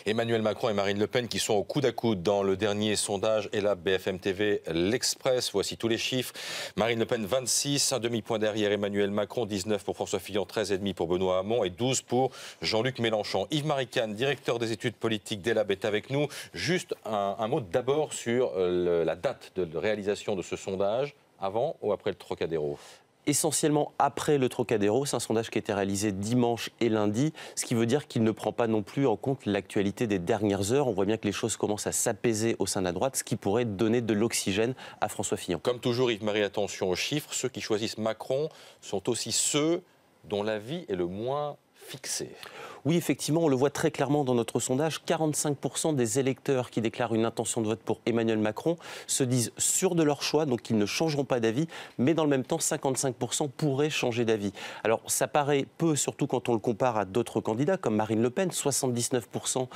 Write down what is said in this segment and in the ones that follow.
Emmanuel Macron et Marine Le Pen qui sont au coude à coude dans le dernier sondage. Et là, BFM TV, l'Express, voici tous les chiffres. Marine Le Pen, 26, un demi-point derrière Emmanuel Macron, 19 pour François Fillon, 13,5 pour Benoît Hamon et 12 pour Jean-Luc Mélenchon. Yves Maricane, directeur des études politiques d'Elab, est avec nous. Juste un mot d'abord sur la date de réalisation de ce sondage, avant ou après le Trocadéro? Essentiellement après le Trocadéro. C'est un sondage qui a été réalisé dimanche et lundi, ce qui veut dire qu'il ne prend pas non plus en compte l'actualité des dernières heures. On voit bien que les choses commencent à s'apaiser au sein de la droite, ce qui pourrait donner de l'oxygène à François Fillon. Comme toujours, Yves-Marie, attention aux chiffres. Ceux qui choisissent Macron sont aussi ceux dont l'avis est le moins fixé. Oui, effectivement, on le voit très clairement dans notre sondage. 45% des électeurs qui déclarent une intention de vote pour Emmanuel Macron se disent sûrs de leur choix, donc ils ne changeront pas d'avis. Mais dans le même temps, 55% pourraient changer d'avis. Alors, ça paraît peu, surtout quand on le compare à d'autres candidats, comme Marine Le Pen. 79%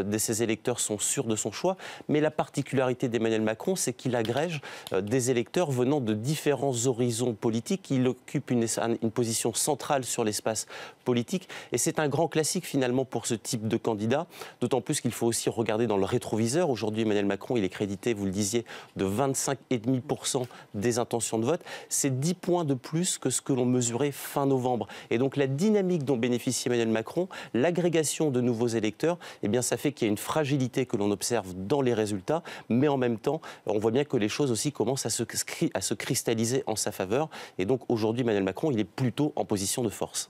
de ses électeurs sont sûrs de son choix. Mais la particularité d'Emmanuel Macron, c'est qu'il agrège des électeurs venant de différents horizons politiques. Il occupe une position centrale sur l'espace politique. Et c'est un grand classique finalement pour ce type de candidat, d'autant plus qu'il faut aussi regarder dans le rétroviseur. Aujourd'hui, Emmanuel Macron, il est crédité, vous le disiez, de 25,5% des intentions de vote. C'est 10 points de plus que ce que l'on mesurait fin novembre. Et donc la dynamique dont bénéficie Emmanuel Macron, l'agrégation de nouveaux électeurs, eh bien ça fait qu'il y a une fragilité que l'on observe dans les résultats, mais en même temps, on voit bien que les choses aussi commencent à se cristalliser en sa faveur. Et donc aujourd'hui, Emmanuel Macron, il est plutôt en position de force.